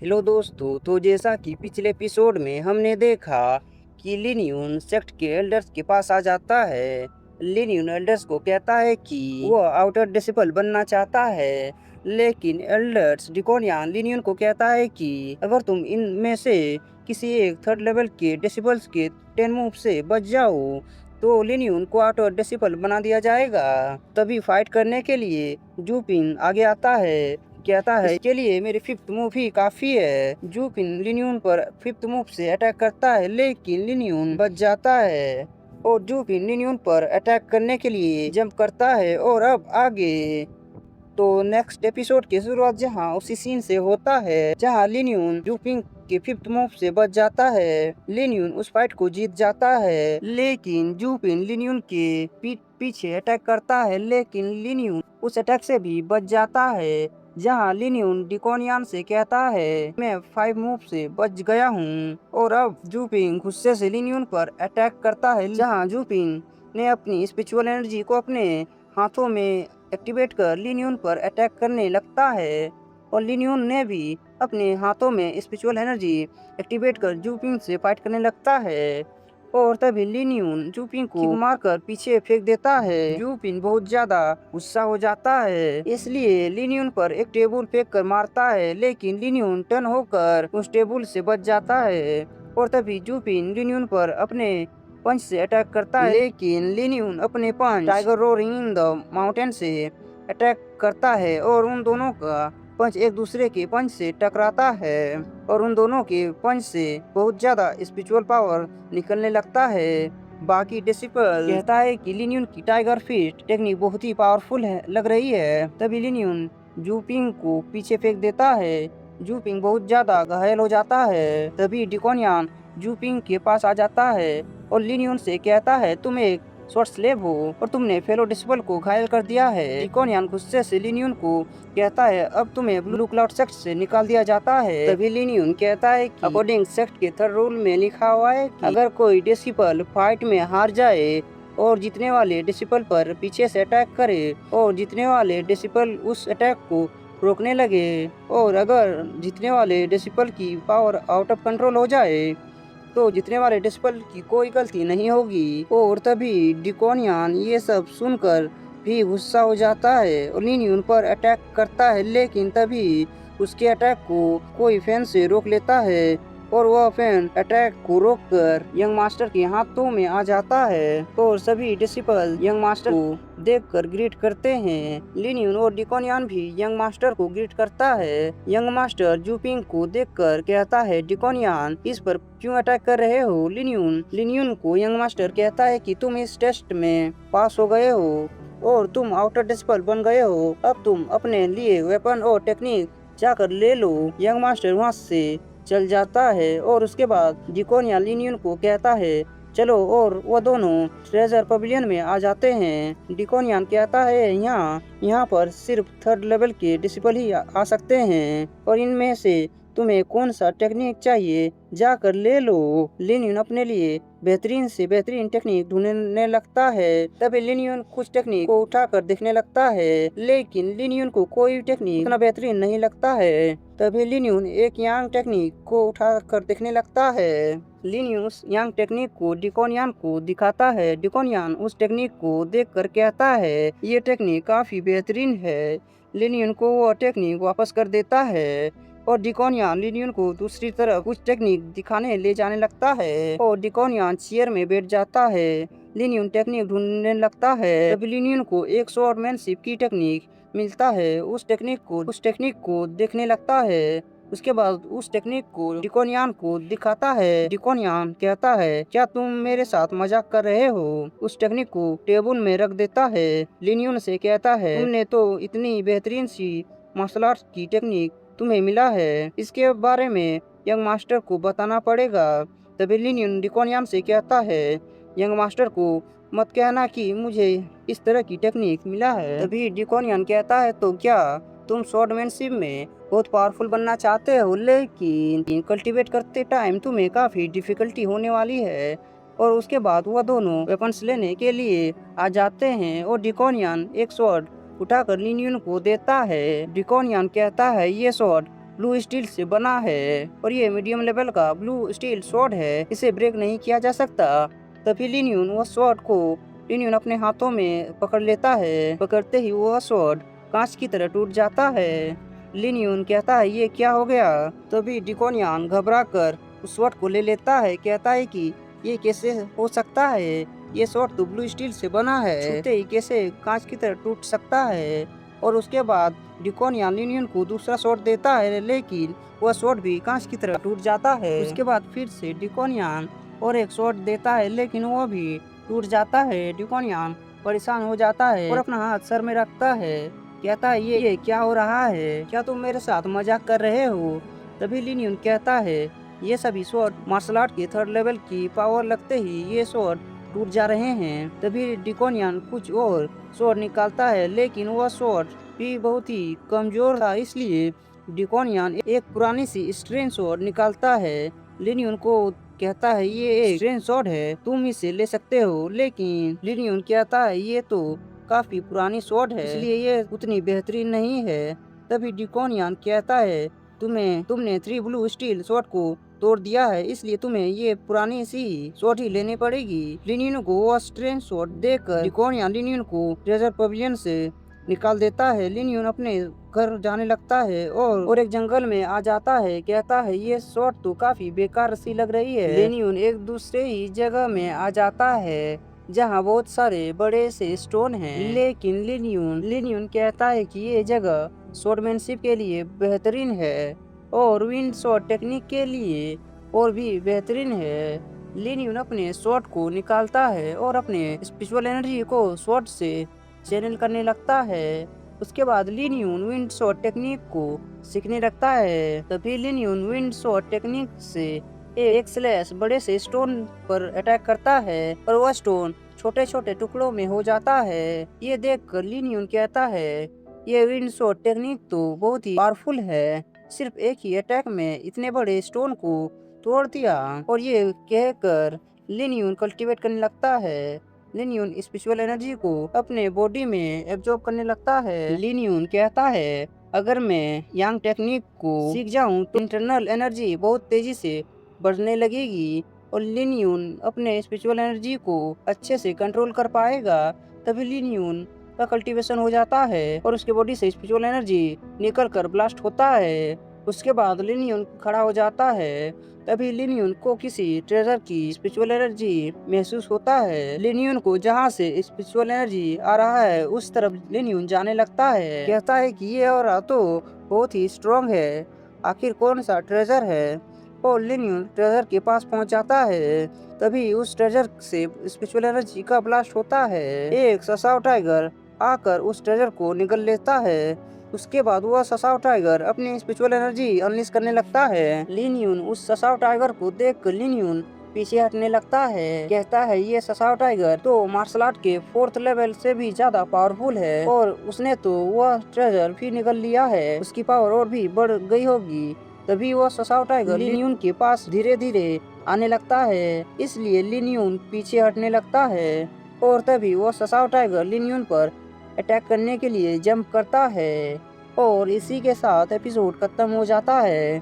Hello दोस्तों, तो जैसा कि पिछले एपिसोड में हमने देखा कि लिन यून सेक्ट के एल्डर्स के पास आ जाता है। लिन यून एल्डर्स को कहता है कि वो आउटर डिसिपल बनना चाहता है, लेकिन एल्डर्स डिकोनियन लिन यून को कहता है कि अगर तुम इनमें से किसी एक थर्ड लेवल के डिसिपल्स के 10 मूव से बच जाओ तो लिन यून को आउटर डिसिपल बना दिया जाएगा। तभी फाइट करने के लिए जूपिन आगे आता है, कहता है इसके लिए मेरे फिफ्थ मूव ही काफी है। जूपिन लिन्यून पर फिफ्थ मूव से अटैक करता है, लेकिन लिन्यून बच जाता है और जूपिन लिन्यून पर अटैक करने के लिए जंप करता है। और अब आगे तो नेक्स्ट एपिसोड की शुरुआत जहां उसी सीन से होता है जहां लिन्यून जूपिन के फिफ्थ मूव से बच जाता है। लिन्यून उस फाइट को जीत जाता है, लेकिन जूपिन लिन्यून के पीछे अटैक करता है, लेकिन लिन्यून उस अटैक से भी बच जाता है। जहां लिन्यून डिकोनियन से कहता है मैं 5 मूव से बच गया हूँ। और अब जूपिन गुस्से से लिन्यून पर अटैक करता है, जहां जूपिन ने अपनी स्पिरिचुअल एनर्जी को अपने हाथों में एक्टिवेट कर लिन्यून पर अटैक करने लगता है। और लिन्यून ने भी अपने हाथों में स्पिरिचुअल एनर्जी एक्टिवेट कर जूपिन से फाइट करने लगता है। और तभी लिन्यून जूपिन को किक मारकर पीछे फेंक देता है। जूपिन बहुत ज्यादा गुस्सा हो जाता है, इसलिए लिन्यून पर एक टेबल फेंक कर मारता है, लेकिन लिन्यून टर्न होकर उस टेबल से बच जाता है। और तभी जूपिन लिन्यून पर अपने पंच से अटैक करता है, लेकिन लिन्यून अपने punch tiger roaring in the mountain से अटैक करता है और उन दोनों का पंच एक दूसरे के पंच से टकराता है और उन दोनों के पंच से बहुत ज्यादा स्पिरिचुअल पावर निकलने लगता है। बाकी डिसिपल कहता है कि लिन्यून की टाइगर फिस्ट टेक्निक बहुत ही पावरफुल है लग रही है। तभी लिन्यून जूपिंग को पीछे फेंक देता है। जूपिंग बहुत ज्यादा घायल हो जाता है। तभी डिकोनियन जूपिंग के पास आ जाता है और लिन्यून से कहता है तुम एक शॉर्ट स्लेव हो और तुमने फेलो डिसिपल को घायल कर दिया है। डिकोनियन गुस्से से लिन्यून को कहता है अब तुम्हें ब्लू क्लाउड सेक्ट से निकाल दिया जाता है। तभी लिन्यून कहता है कि अकॉर्डिंग सेक्ट के थर्ड रूल में लिखा हुआ है कि अगर कोई डिसिपल फाइट में हार जाए और जीतने वाले डिसिपल पर पीछे से अटैक करे और जीतने वाले डिसिपल उस अटैक को रोकने लगे और अगर जीतने वाले डिसिपल की पावर आउट ऑफ कंट्रोल हो जाए तो जीतने वाले डिसिपल की कोई गलती नहीं होगी। और तभी डिकोनियन ये सब सुनकर भी गुस्सा हो जाता है और लिन्यून पर अटैक करता है, लेकिन तभी उसके अटैक को कोई फैन से रोक लेता है और वह फैन अटैक को रोककर यंग मास्टर के हाथों में आ जाता है और सभी डिसिपल यंग मास्टर को देखकर ग्रीट करते हैं। लिन्यून और डिकोनियन भी यंग मास्टर को ग्रीट करता है। यंग मास्टर जूपिंग को देखकर कहता है डिकोनियन इस पर क्यों अटैक कर रहे हो। लिन्यून को यंग मास्टर कहता है कि तुम इस टेस्ट में पास हो गए हो और तुम आउटर डिसिपल बन गए हो, अब तुम अपने लिए वेपन और टेक्निक जाकर ले लो। यंग मास्टर वहाँ से चल जाता है और उसके बाद डिकोनियन लिन्यून को कहता है चलो, और वो दोनों ट्रेजर पवेलियन में आ जाते हैं। डिकोनियन कहता है यहाँ पर सिर्फ थर्ड लेवल के डिसिपल ही आ सकते हैं और इनमें से तुम्हें कौन सा टेक्निक चाहिए जाकर ले लो। लिन्यून अपने लिए बेहतरीन से बेहतरीन टेक्निक ढूंढने लगता है। तभी लिन्यून कुछ टेक्निक को उठाकर देखने लगता है, लेकिन लिन्यून को कोई टेक्निक इतना बेहतरीन नहीं लगता है। तभी लिन्यून एक यांग टेक्निक को उठाकर देखने लगता है। लिन्यून उस यांग टेक्निक को डिकोनियन को दिखाता है। डिकोनियन उस टेक्निक को देखकर कहता है ये टेक्निक काफी बेहतरीन है। लिन्यून को वो टेक्निक वापस कर देता है और डिकोनियन लिन्यून को दूसरी तरफ कुछ टेक्निक दिखाने ले जाने लगता है और डिकोनियन चेयर में बैठ जाता है। लिन्यून टेक्निक ढूंढने लगता है। तभी लिन्यून को एक स्वॉर्डमैनशिप की टेक्निक मिलता है। उस टेक्निक को देखने लगता है। उसके बाद उस टेक्निक को डिकोनियन को दिखाता है। डिकोनियन कहता है क्या तुम मेरे साथ मजाक कर रहे हो। उस टेक्निक को टेबल में रख देता है। लिन्यून से कहता है तुमने तो इतनी बेहतरीन सी मार्शल आर्ट की टेक्निक तुम्हें मिला है, इसके बारे में यंग मास्टर को बताना पड़ेगा। तभी लिन्यून डिकोनियन से कहता है यंग मास्टर को मत कहना कि मुझे इस तरह की टेक्निक मिला है। तभी डिकोनियन कहता है तो क्या तुम स्वॉर्डमैनशिप में बहुत पावरफुल बनना चाहते हो, लेकिन कल्टीवेट करते टाइम तुम्हें काफी डिफिकल्टी होने वाली है। और उसके बाद वह दोनों वेपन्स लेने के लिए आ जाते हैं और डिकोनियन एक स्वॉर्ड उठाकर लिन्यून को देता है। डिकोनियन कहता है ये स्वॉर्ड ब्लू स्टील से बना है और ये मीडियम लेवल का ब्लू स्टील स्वॉर्ड है, इसे ब्रेक नहीं किया जा सकता। तभी लिन वह स्वॉर्ड को लिन अपने हाथों में पकड़ लेता है। पकड़ते ही वह स्वॉर्ड कांच की तरह टूट जाता है। लिन कहता है ये क्या हो गया। तभी डिकोनियन घबरा कर उस स्वॉर्ड को ले लेता है। कहता है कि ये कैसे हो सकता है, ये स्वॉर्ड तो ब्लू स्टील से बना है, छूते ही कैसे कांच की तरह टूट सकता है। और उसके बाद डिकोनियन लिन को दूसरा स्वॉर्ड देता है, लेकिन वह स्वॉर्ड भी कांच की तरह टूट जाता है। उसके बाद फिर से डिकोनियन और एक स्वॉर्ड देता है, लेकिन वो भी टूट जाता है। डिकोनियन परेशान हो जाता है और अपना हाथ सर में रखता है। कहता है ये क्या हो रहा है, क्या तुम मेरे साथ मजाक कर रहे हो। तभी लिन कहता है ये सभी स्वॉर्ड मार्शल आर्ट के 3rd लेवल की पावर लगते ही ये स्वॉर्ड टूट जा रहे हैं। तभी डिकोनियन कुछ और स्वॉर्ड निकालता है, लेकिन वह स्वॉर्ड भी बहुत ही कमजोर था, इसलिए डिकोनियन एक पुरानी सी स्ट्रेंज स्वॉर्ड निकालता है। लिन को कहता है ये एक स्ट्रेंज स्वॉर्ड है, तुम इसे ले सकते हो। लेकिन लिन कहता है ये तो काफी पुरानी स्वॉर्ड है, इसलिए ये उतनी बेहतरीन नहीं है। तभी डिकोनियन कहता है तुमने 3 ब्लू स्टील स्वॉर्ड को तोड़ दिया है, इसलिए तुम्हें ये पुरानी सी स्वॉर्ड ही लेनी पड़ेगी। लिन को वह स्ट्रेंज स्वॉर्ड देकर डिकोनियन लिन को ट्रेजर पवेलियन से निकाल देता है। लिन अपने घर जाने लगता है और एक जंगल में आ जाता है। कहता है ये स्वॉर्ड तो काफी बेकार सी लग रही है। लिन एक दूसरे ही जगह में आ जाता है जहाँ बहुत सारे बड़े से स्टोन हैं, लेकिन लिन कहता है कि ये जगह स्वॉर्डमैनशिप के लिए बेहतरीन है और विंड स्वॉर्ड टेक्निक के लिए और भी बेहतरीन है। लिन अपने स्वॉर्ड को निकालता है और अपने स्पिरिचुअल एनर्जी को स्वॉर्ड से चैनल करने लगता है। उसके बाद लिन विंड स्वॉर्ड टेक्निक को सीखने लगता है। तभी लिन विंड स्वॉर्ड टेक्निक से एक स्लैश बड़े से स्टोन पर अटैक करता है और वह स्टोन छोटे छोटे टुकड़ों में हो जाता है। ये देखकर लिन कहता है ये विंड स्वॉर्ड टेक्निक तो बहुत ही पावरफुल है, सिर्फ एक ही अटैक में इतने बड़े स्टोन को तोड़ दिया। और ये कहकर लिन कल्टीवेट करने लगता है। लिन स्पिरिचुअल एनर्जी को अपने बॉडी में एब्जॉर्ब करने लगता है। लिन कहता है अगर मैं यांग टेक्निक को सीख जाऊं तो इंटरनल एनर्जी बहुत तेजी से बढ़ने लगेगी और लिन अपने स्पिरिचुअल एनर्जी को अच्छे से कंट्रोल कर पाएगा। तभी लिन का कल्टीवेशन हो जाता है और उसके बॉडी से स्पिरिचुअल एनर्जी निकल कर ब्लास्ट होता है। उसके बाद लिन खड़ा हो जाता है। तभी लिन को किसी ट्रेजर की स्पिरिचुअल एनर्जी महसूस होता है। लिन को जहाँ से स्पिरिचुअल एनर्जी आ रहा है उस तरफ लिन जाने लगता है। कहता है कि ये और तो बहुत ही स्ट्रॉन्ग है, आखिर कौन सा ट्रेजर है। और लिन ट्रेजर के पास पहुंच जाता है। तभी उस ट्रेजर से स्पिरिचुअल एनर्जी का ब्लास्ट होता है। एक ससाव टाइगर आकर उस ट्रेजर को निगल लेता है। उसके बाद वह ससाव टाइगर अपनी स्पिरिचुअल एनर्जी अनलिश करने लगता है। लिन उस ससाव टाइगर को देखकर लिन पीछे हटने लगता है। कहता है ये ससाव टाइगर तो मार्शल आर्ट के 4th लेवल से भी ज्यादा पावरफुल है और उसने तो वह ट्रेजर भी निगल लिया है, उसकी पावर और भी बढ़ गई होगी। तभी वह ससाव टाइगर लिन के पास धीरे धीरे आने लगता है, इसलिए लिन पीछे हटने लगता है। और तभी वह ससाव टाइगर लिन पर अटैक करने के लिए जंप करता है और इसी के साथ एपिसोड खत्म हो जाता है।